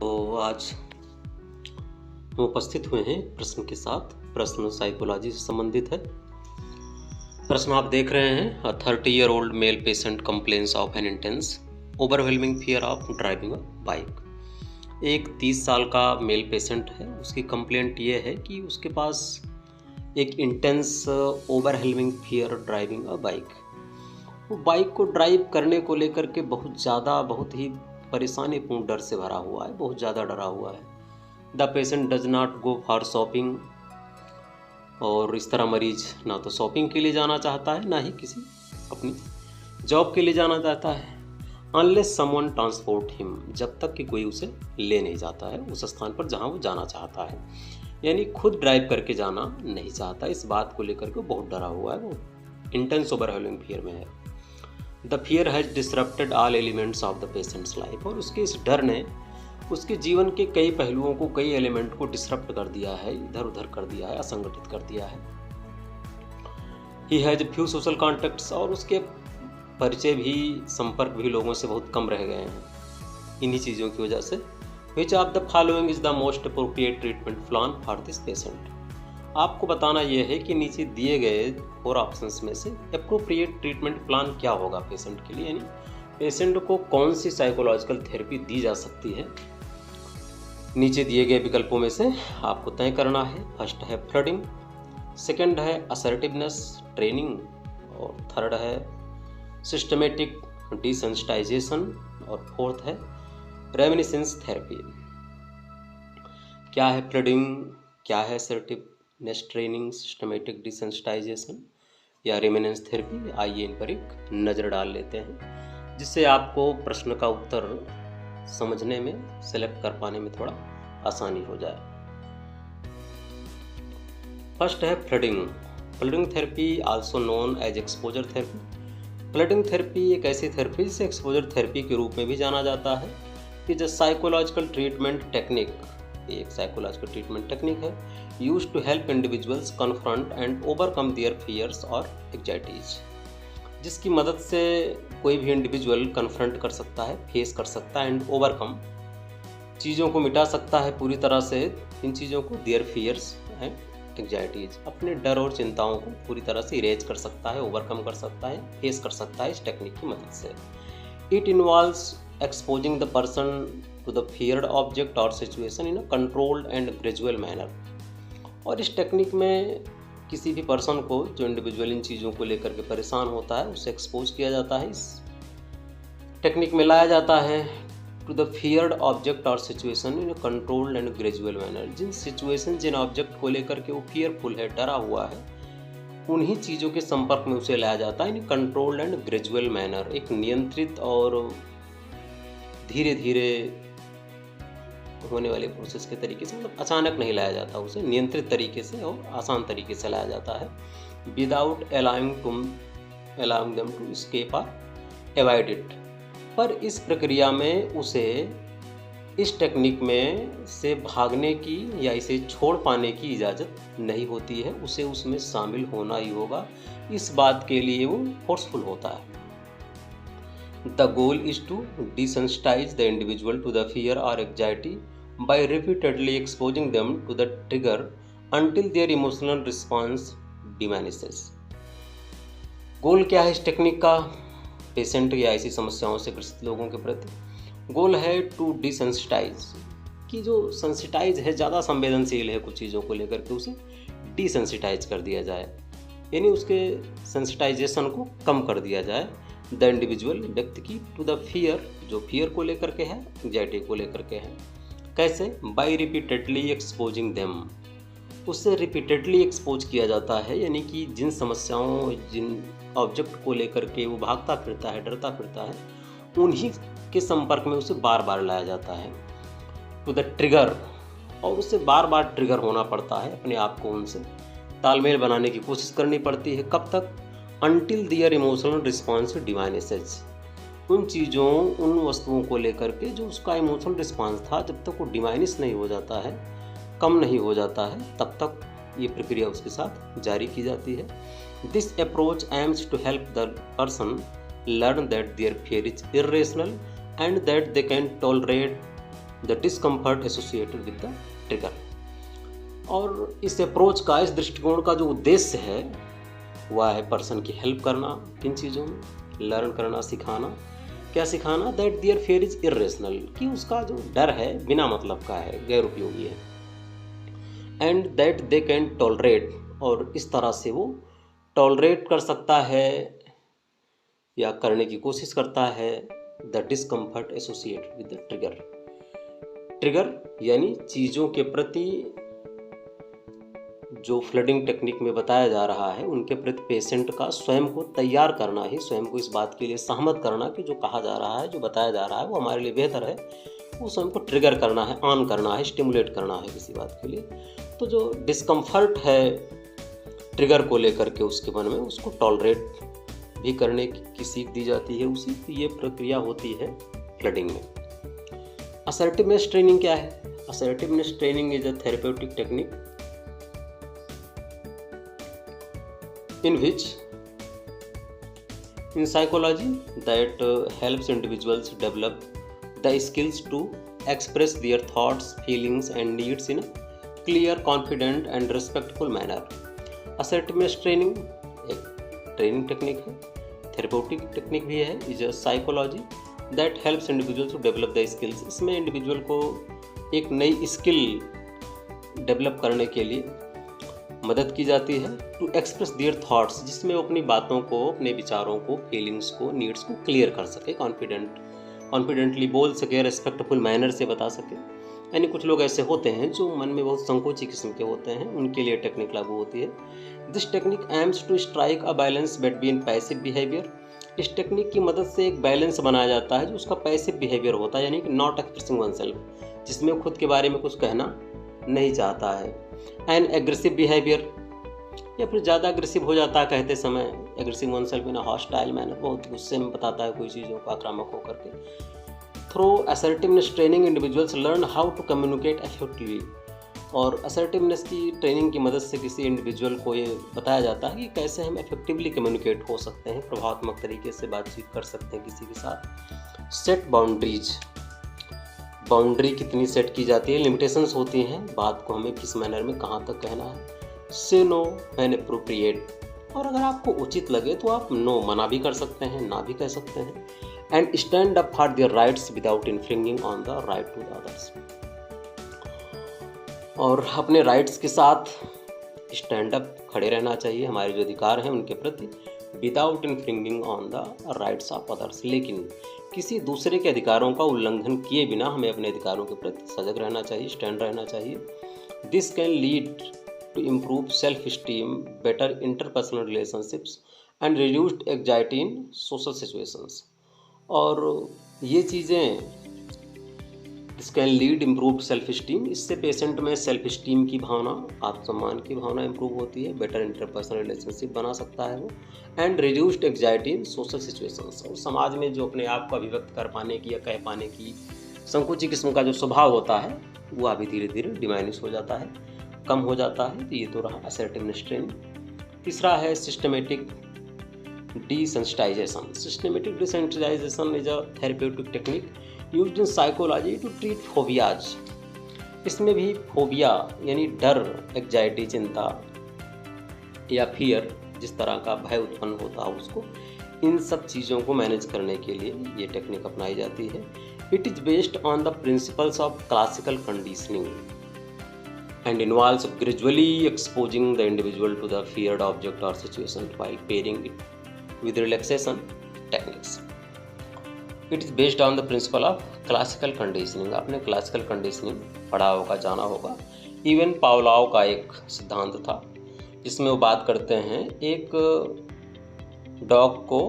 तो आज हम उपस्थित हुए हैं प्रश्न के साथ। प्रश्न साइकोलॉजी से संबंधित है। प्रश्न आप देख रहे हैं। A 30-year-old male patient complains of an intense overwhelming fear of driving a bike. एक 30 साल का मेल पेशेंट है। उसकी कंप्लेंट ये है कि उसके पास एक intense overwhelming fear driving a bike. वो बाइक को ड्राइव करने को लेकर के बहुत ही परेशानीपूर्ण डर से भरा हुआ है, बहुत ज़्यादा डरा हुआ है। The patient does not go for shopping. और इस तरह मरीज ना तो शॉपिंग के लिए जाना चाहता है, ना ही किसी अपनी जॉब के लिए जाना चाहता है। अनलेस समवन ट्रांसपोर्ट हिम, जब तक कि कोई उसे ले नहीं जाता है उस स्थान पर जहाँ वो जाना चाहता है। यानी खुद ड्राइव करके जाना नहीं चाहता। इस बात को लेकर के वो बहुत डरा हुआ है। वो इंटेंस ओवरवेलमिंग फियर में है। The fear has disrupted all elements of the patients life. और उसके इस डर ने उसके जीवन के कई पहलुओं को, कई एलिमेंट को डिसरप्ट कर दिया है, इधर उधर कर दिया है, असंगठित कर दिया है। He has few social contacts. और उसके परिचय भी, संपर्क भी लोगों से बहुत कम रह गए हैं इन्हीं चीज़ों की वजह से। Which of the following is the most appropriate treatment plan for this patient. आपको बताना यह है कि नीचे दिए गए 4 ऑप्शंस में से अप्रोप्रिएट ट्रीटमेंट प्लान क्या होगा पेशेंट के लिए, यानी पेशेंट को कौन सी साइकोलॉजिकल थेरेपी दी जा सकती है। नीचे दिए गए विकल्पों में से आपको तय करना है। फर्स्ट है फ्लडिंग, सेकंड है असर्टिवनेस ट्रेनिंग, और थर्ड है सिस्टमेटिक डिसेंसिटाइजेशन, और फोर्थ है रेमिनिसेंस थेरेपी। क्या है फ्लडिंग, क्या है असर्टिवनेस ट्रेनिंग, सिस्टमेटिक डिसेंसिटाइजेशन या रेमिनेंस थेरेपी, आइए इन पर एक नज़र डाल लेते हैं, जिससे आपको प्रश्न का उत्तर समझने में, सेलेक्ट कर पाने में थोड़ा आसानी हो जाए। फर्स्ट है flooding. Flooding therapy also known as exposure therapy. Flooding therapy एक ऐसी थेरेपी जिसे एक्सपोजर थेरेपी के रूप में भी जाना जाता है। कि जो साइकोलॉजिकल ट्रीटमेंट टेक्निक, एक साइकोलॉजिकल ट्रीटमेंट टेक्निक है used to help individuals confront and overcome their fears और एंग्जाइटीज, जिसकी मदद से कोई भी इंडिविजुअल कन्फ्रंट कर सकता है, फेस कर सकता है, एंड ओवरकम, चीज़ों को मिटा सकता है पूरी तरह से, इन चीज़ों को, देयर फियर्स एंड एंग्जाइटीज, अपने डर और चिंताओं को पूरी तरह से इरेज कर सकता है, ओवरकम कर सकता है, फेस कर सकता है इस टेक्निक की मदद से। It involves exposing the person to the feared object और situation in a controlled and gradual manner. और इस टेक्निक में किसी भी पर्सन को, जो इंडिविजुअल इन चीज़ों को लेकर के परेशान होता है, उसे एक्सपोज किया जाता है, इस टेक्निक में लाया जाता है टू द फियर्ड ऑब्जेक्ट और situation in a controlled and gradual manner. जिन सिचुएशन, जिन ऑब्जेक्ट को लेकर के वो फियरफुल है, डरा हुआ है, उन्हीं चीज़ों के संपर्क में उसे लाया जाता है इन कंट्रोल्ड एंड ग्रेजुअल मैनर। एक नियंत्रित और धीरे धीरे होने वाले प्रोसेस के तरीके से, मतलब अचानक नहीं लाया जाता, उसे नियंत्रित तरीके से और आसान तरीके से लाया जाता है। Without allowing them to escape और अवॉइड इट। पर इस प्रक्रिया में उसे इस टेक्निक में से भागने की या इसे छोड़ पाने की इजाज़त नहीं होती है। उसे उसमें शामिल होना ही होगा। इस बात के लिए वो फोर्सफुल होता है। The goal is to desensitize the individual to the fear or anxiety by repeatedly exposing them to the trigger until their emotional response diminishes. गोल क्या है इस टेक्निक का पेशेंट या ऐसी समस्याओं से ग्रसित लोगों के प्रति? गोल है टू डिसेंसिटाइज, कि जो सेंसिटाइज है, ज़्यादा संवेदनशील है कुछ चीज़ों को लेकर के, उसे डिसेंसिटाइज कर दिया जाए, यानी उसके सेंसिटाइजेशन को कम कर दिया जाए। द इंडिविजुअल, व्यक्ति की, टू द फियर, जो फियर को लेकर के है, एंग्जाइटी को लेकर के है। कैसे? बाई रिपीटेडली एक्सपोजिंग देम, उससे रिपीटेडली एक्सपोज किया जाता है, यानी कि जिन समस्याओं, जिन ऑब्जेक्ट को लेकर के वो भागता फिरता है, डरता फिरता है, उन्हीं के संपर्क में उसे बार बार लाया जाता है। टू द ट्रिगर, और उससे बार बार ट्रिगर होना पड़ता है, अपने आप को उनसे तालमेल बनाने की कोशिश करनी पड़ती है। कब तक? अनटिल दियर इमोशनल रिस्पॉन्स डिमाइनेसेज, उन चीज़ों, उन वस्तुओं को लेकर के जो उसका इमोशनल रिस्पॉन्स था, जब तक वो डिमाइनिस नहीं हो जाता है, कम नहीं हो जाता है, तब तक ये प्रक्रिया उसके साथ जारी की जाती है। This approach aims to help the person learn that their fear is irrational and that they can tolerate the discomfort associated with the trigger. और इस अप्रोच का, इस दृष्टिकोण का जो उद्देश्य है वह है पर्सन की हेल्प करना, किन चीज़ों में, लर्न करना, सिखाना। क्या सिखाना? That their fear is irrational, कि उसका जो डर है बिना मतलब का है, गैर उपयोगी है। And that they can tolerate, और इस तरह से वो टॉलरेट कर सकता है या करने की कोशिश करता है the discomfort associated with the trigger. Trigger यानी चीज़ों के प्रति जो फ्लडिंग टेक्निक में बताया जा रहा है उनके प्रति पेशेंट का स्वयं को तैयार करना ही, स्वयं को इस बात के लिए सहमत करना कि जो कहा जा रहा है, जो बताया जा रहा है वो हमारे लिए बेहतर है, वो स्वयं को ट्रिगर करना है, ऑन करना है, स्टिमुलेट करना है किसी बात के लिए। तो जो डिस्कम्फर्ट है ट्रिगर को लेकर के उसके मन में, उसको टॉलरेट भी करने की सीख दी जाती है उसी। ये प्रक्रिया होती है फ्लडिंग में। असर्टिवनेस ट्रेनिंग क्या है? Assertiveness training is a therapeutic technique in which in psychology that helps individuals develop the skills to express their thoughts, feelings and needs in a clear, confident and respectful manner. Assertiveness training एक training technique है, therapeutic technique भी है, is a psychology that helps individual to develop the skills. इसमें individual को एक नई skill develop करने के लिए मदद की जाती है, टू एक्सप्रेस देयर थॉट्स, जिसमें वो अपनी बातों को, अपने विचारों को, फीलिंग्स को, नीड्स को क्लियर कर सके, कॉन्फिडेंटली बोल सके, रेस्पेक्टफुल मैनर से बता सके। यानी कुछ लोग ऐसे होते हैं जो मन में बहुत संकोची किस्म के होते हैं, उनके लिए टेक्निक लागू होती है। This technique aims to strike a balance between passive behaviour. इस टेक्निक की मदद से एक बैलेंस बनाया जाता है जो उसका पैसिव बिहेवियर होता है, यानी कि नॉट एक्सप्रेसिंग वन सेल्फ, जिसमें खुद के बारे में कुछ कहना नहीं चाहता है। एंड एग्रेसिव बिहेवियर, या फिर ज़्यादा अग्रेसिव हो जाता है कहते समय, aggressive one self in a hostile manner, बहुत गुस्से में बताता है कोई चीज़ों को, आक्रामक होकर के। Through assertiveness training individuals learn how to communicate effectively. और असर्टिवनेस की ट्रेनिंग की मदद से किसी इंडिविजुअल को ये बताया जाता है कि कैसे हम इफेक्टिवली कम्युनिकेट हो सकते हैं, प्रभावत्मक तरीके से बातचीत कर सकते हैं किसी के साथ। सेट बाउंड्रीज, बाउंड्री कितनी सेट की जाती है, लिमिटेशंस होती हैं, बात को हमें किस मैनर में कहाँ तक कहना है। से नो एंड अप्रोप्रिएट, और अगर आपको उचित लगे तो आप नो मना भी कर सकते हैं, ना भी कह सकते हैं। And stand up for their rights without infringing on the right to the others, और अपने राइट्स के साथ स्टैंड अप, खड़े रहना चाहिए हमारे जो अधिकार हैं उनके प्रति, without infringing on the rights of others, लेकिन किसी दूसरे के अधिकारों का उल्लंघन किए बिना हमें अपने अधिकारों के प्रति सजग रहना चाहिए, स्टैंड रहना चाहिए। This can lead to improve self-esteem, better interpersonal relationships and reduced anxiety in social situations। और ये चीज़ें this can lead improved self esteem, इससे पेशेंट में सेल्फ स्टीम की भावना, आत्मसम्मान की भावना इम्प्रूव होती है, बेटर इंटरपर्सनल रिलेशनशिप बना सकता है वो, and reduced anxiety in social situations. और समाज में जो अपने आप को अभिव्यक्त कर पाने की या कह पाने की संकुची किस्म का जो स्वभाव होता है वो अभी धीरे धीरे डिमाइनिश हो जाता है, कम हो जाता है। तो ये तो रहा असर्टिवनेस ट्रेनिंग। तीसरा है systematic desensitisation. Systematic desensitisation is a therapeutic technique used in psychology to treat phobias. इसमें भी फोबिया यानी डर, एग्जाइटी, चिंता या फियर, जिस तरह का भय उत्पन्न होता है उसको, इन सब चीज़ों को मैनेज करने के लिए ये टेक्निक अपनाई जाती है। It is based on the principles of classical conditioning and involves gradually exposing the individual to the feared object or situation while pairing it with relaxation techniques. It is based on the principle of classical conditioning। आपने classical conditioning पढ़ा होगा, जाना होगा। Even Pavlov का एक सिद्धांत था जिसमें वो बात करते हैं, एक डॉग को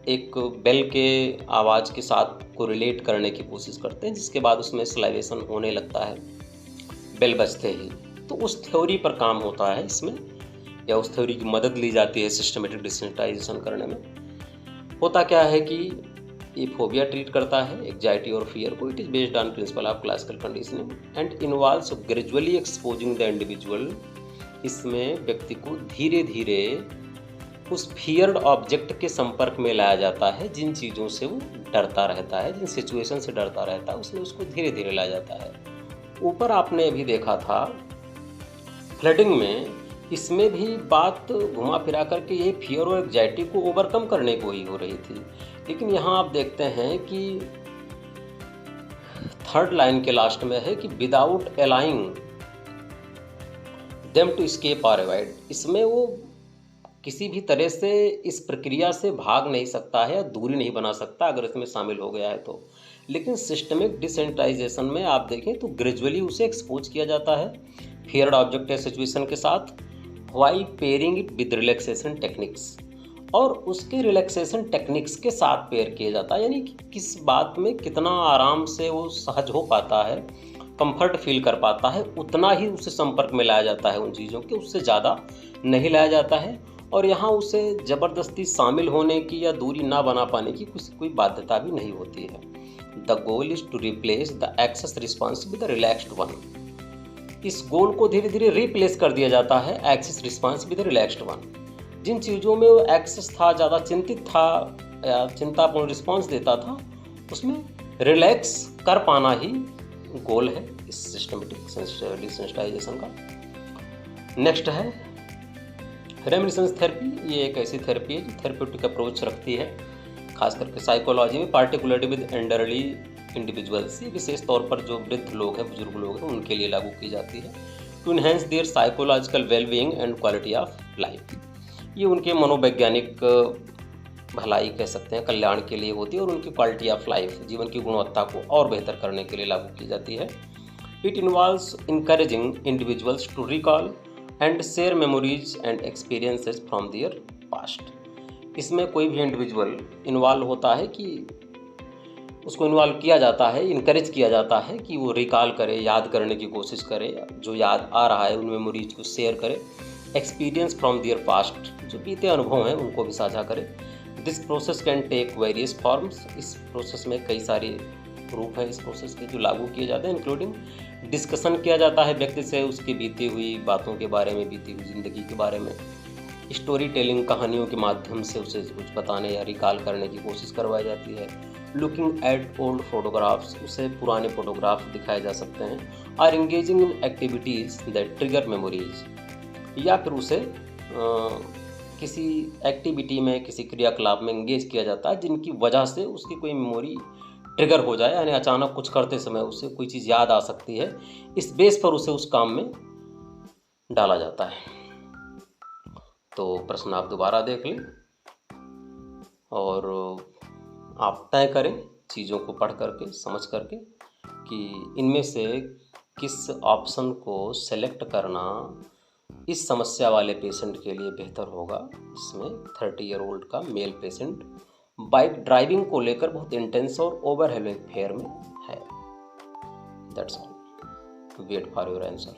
एक बेल के आवाज़ के साथ को रिलेट करने की कोशिश करते हैं, जिसके बाद उसमें सलाइवेशन होने लगता है बेल बजते ही। तो उस थ्योरी पर काम होता है इसमें, या उस थ्योरी की मदद ली जाती है सिस्टमेटिक डिसेंसिटाइजेशन करने में। होता क्या है कि ये फोबिया ट्रीट करता है एग्जाइटी और फियर को। It is based on principle of classical conditioning and involves gradually exposing the individual. इसमें व्यक्ति को धीरे धीरे उस फियर्ड ऑब्जेक्ट के संपर्क में लाया जाता है, जिन चीज़ों से वो डरता रहता है, जिन सिचुएशन से डरता रहता है, उसमें उसको धीरे धीरे लाया जाता है। ऊपर आपने अभी देखा था फ्लडिंग में, इसमें भी बात घुमा फिरा करके ये फियर और एंग्जाइटी को ओवरकम करने को ही हो रही थी। लेकिन यहाँ आप देखते हैं कि थर्ड लाइन के लास्ट में है कि विदाउट अलाइंग देम टू एस्केप और अवॉइड। इसमें वो किसी भी तरह से इस प्रक्रिया से भाग नहीं सकता है या दूरी नहीं बना सकता अगर इसमें शामिल हो गया है तो। लेकिन सिस्टमिक डिसेंट्राइजेशन में आप देखें तो ग्रेजुअली उसे एक्सपोज किया जाता है फियर्ड ऑब्जेक्ट या सिचुएशन के साथ, while pairing it with relaxation techniques, और उसके रिलैक्सेशन टेक्निक्स के साथ पेयर किया जाता है। यानी कि किस बात में कितना आराम से वो सहज हो पाता है, कंफर्ट फील कर पाता है, उतना ही उसे संपर्क में लाया जाता है उन चीज़ों के, उससे ज़्यादा नहीं लाया जाता है। और यहाँ उसे ज़बरदस्ती शामिल होने की या दूरी ना बना पाने की कोई बाध्यता भी नहीं होती है। The goal is to replace the excess response with the relaxed one. इस गोल को धीरे धीरे रिप्लेस कर दिया जाता है excess response with the relaxed one. जिन चीज़ों में वो एक्सेस था, ज़्यादा चिंतित था या चिंतापूर्ण रिस्पॉन्स देता था, उसमें रिलैक्स कर पाना ही गोल है इस सिस्टमेटिक डिसेंसिटाइजेशन का। नेक्स्ट है रेमिनिसेंस थेरेपी। ये एक ऐसी थेरेपी है जो थेरेप्यूटिक अप्रोच रखती है, खास करके साइकोलॉजी में, पार्टिकुलरली विद एल्डरली इंडिविजुअल्स। ये विशेष तौर पर जो वृद्ध लोग हैं, बुजुर्ग लोग हैं, उनके लिए लागू की जाती है। To enhance their psychological wellbeing and quality of life. ये उनके मनोवैज्ञानिक भलाई कह सकते हैं, कल्याण के लिए होती है, और उनकी क्वालिटी ऑफ लाइफ, जीवन की गुणवत्ता को और बेहतर करने के लिए लागू की जाती है। It involves encouraging individuals to recall and share memories and experiences from their past. इसमें कोई भी इंडिविजुअल इन्वॉल्व होता है कि उसको इन्वॉल्व किया जाता है, इनकरेज किया जाता है कि वो रिकॉल करे, याद करने की कोशिश करे, जो याद आ रहा है उन मेमोरीज को शेयर करे, एक्सपीरियंस फ्रॉम देयर पास्ट, जो बीते अनुभव हैं उनको भी साझा करे। This process can take various forms. इस प्रोसेस में कई सारे रूप हैं इस प्रोसेस के जो लागू किए जाते हैं, इंक्लूडिंग डिस्कशन किया जाता है व्यक्ति से उसकी बीती हुई बातों के बारे में, बीती हुई ज़िंदगी के बारे में। स्टोरी टेलिंग, कहानियों के माध्यम से उसे कुछ बताने या रिकॉल करने की कोशिश करवाई जाती है। लुकिंग एट ओल्ड फोटोग्राफ्स, उसे पुराने फोटोग्राफ दिखाए जा सकते हैं। और engaging in activities that trigger memories, या फिर उसे किसी एक्टिविटी में, किसी क्रियाकलाप में एंगेज किया जाता है जिनकी वजह से उसकी कोई मेमोरी ट्रिगर हो जाए, यानी अचानक कुछ करते समय उसे कोई चीज़ याद आ सकती है। इस बेस पर उसे उस काम में डाला जाता है। तो प्रश्न आप दोबारा देख लें और आप तय करें चीज़ों को पढ़ करके, समझ करके, कि इनमें से किस ऑप्शन को सेलेक्ट करना इस समस्या वाले पेशेंट के लिए बेहतर होगा। इसमें 30 ईयर ओल्ड का मेल पेशेंट बाइक ड्राइविंग को लेकर बहुत इंटेंस और ओवरवेलमिंग फेयर में है। That's all. Wait for your answer.